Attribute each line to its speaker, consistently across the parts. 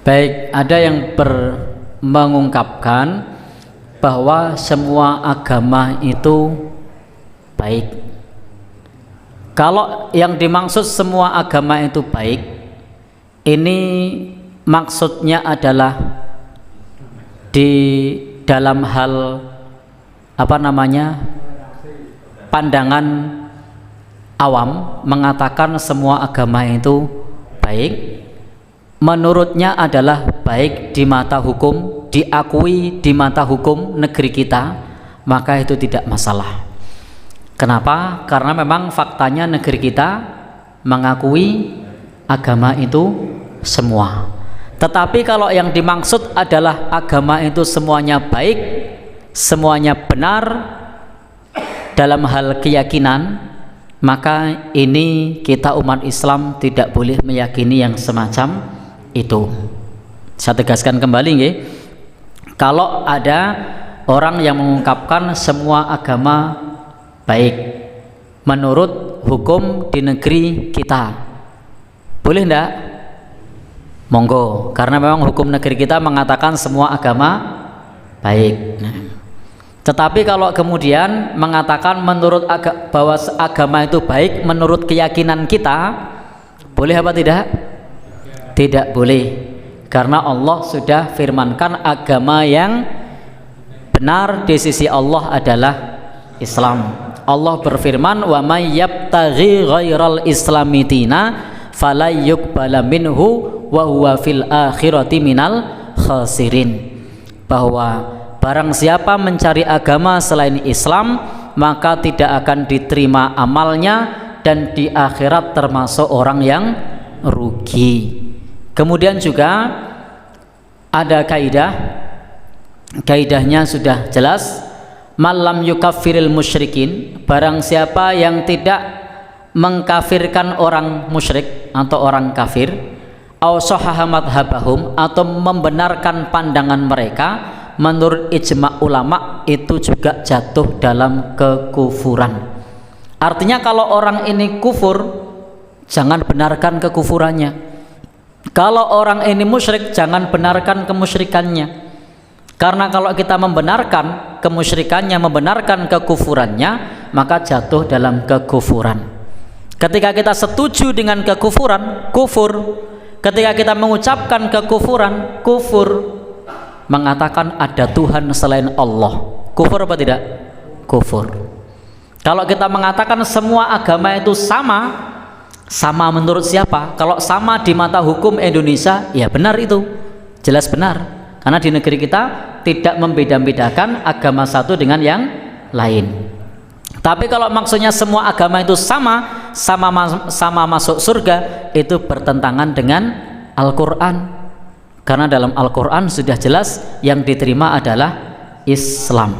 Speaker 1: Baik, ada yang mengungkapkan bahwa semua agama itu baik. Kalau yang dimaksud semua agama itu baik, ini maksudnya adalah di dalam hal pandangan awam mengatakan semua agama itu baik. Menurutnya adalah baik di mata hukum, diakui di mata hukum negeri kita, maka itu tidak masalah. Kenapa? Karena memang faktanya negeri kita mengakui agama itu semua. Tetapi kalau yang dimaksud adalah agama itu semuanya baik, semuanya benar dalam hal keyakinan, maka ini kita umat Islam tidak boleh meyakini yang semacam itu. Saya tegaskan kembali nggih. Kalau ada orang yang mengungkapkan semua agama baik menurut hukum di negeri kita, boleh ndak? Monggo, karena memang hukum negeri kita mengatakan semua agama baik. Tetapi kalau kemudian mengatakan bahwa agama itu baik menurut keyakinan kita, boleh apa tidak? Tidak boleh, karena Allah sudah firmankan agama yang benar di sisi Allah adalah Islam. Allah berfirman, wa may yabtaghi ghairal islami dina fala yuqbala minhu wa huwa fil akhirati minal khasirin. Bahwa barang siapa mencari agama selain Islam, maka tidak akan diterima amalnya dan di akhirat termasuk orang yang rugi. Kemudian juga ada kaidahnya sudah jelas, malam yukaffiril musyrikin, barang siapa yang tidak mengkafirkan orang musyrik atau orang kafir, au sahaha madhabahum, atau membenarkan pandangan mereka, menurut ijma' ulama itu juga jatuh dalam kekufuran. Artinya kalau orang ini kufur, jangan benarkan kekufurannya. Kalau orang ini musyrik, jangan benarkan kemusyrikannya. Karena kalau kita membenarkan kemusyrikannya, membenarkan kekufurannya, maka jatuh dalam kekufuran. Ketika kita setuju dengan kekufuran, kufur. Ketika kita mengucapkan kekufuran, kufur. Mengatakan ada Tuhan selain Allah, kufur apa tidak? Kufur. Kalau kita mengatakan semua agama itu sama menurut siapa? Kalau sama di mata hukum Indonesia, ya benar, itu jelas benar, karena di negeri kita tidak membeda-bedakan agama satu dengan yang lain. Tapi kalau maksudnya semua agama itu sama masuk surga, itu bertentangan dengan Al-Quran. Karena dalam Al-Quran sudah jelas yang diterima adalah Islam.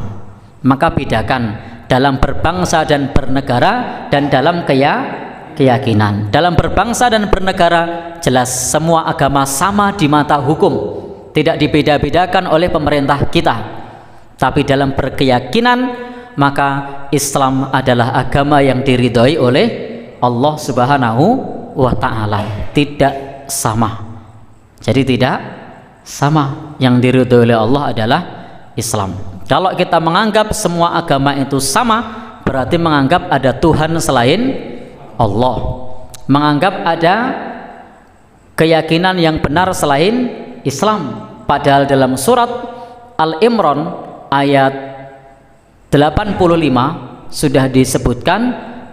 Speaker 1: Maka bedakan dalam berbangsa dan bernegara dan dalam keyakinan. Dalam berbangsa dan bernegara jelas semua agama sama di mata hukum, tidak dibeda-bedakan oleh pemerintah kita. Tapi dalam berkeyakinan, maka Islam adalah agama yang diridhoi oleh Allah Subhanahu wa ta'ala. Tidak sama. Jadi tidak sama, yang diridhoi oleh Allah adalah Islam. Kalau kita menganggap semua agama itu sama, berarti menganggap ada Tuhan selain Allah, menganggap ada keyakinan yang benar selain Islam. Padahal dalam surat Al-Imran ayat 85 sudah disebutkan,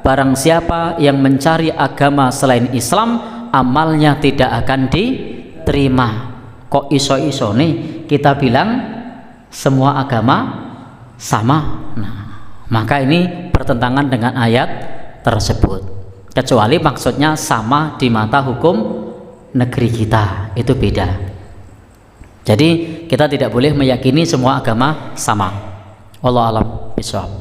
Speaker 1: barang siapa yang mencari agama selain Islam, amalnya tidak akan diterima. Kok iso-iso nih kita bilang semua agama sama? Nah, maka ini bertentangan dengan ayat tersebut. Kecuali maksudnya sama di mata hukum negeri kita, itu beda. Jadi kita tidak boleh meyakini semua agama sama. Wallahu a'lam bishawab.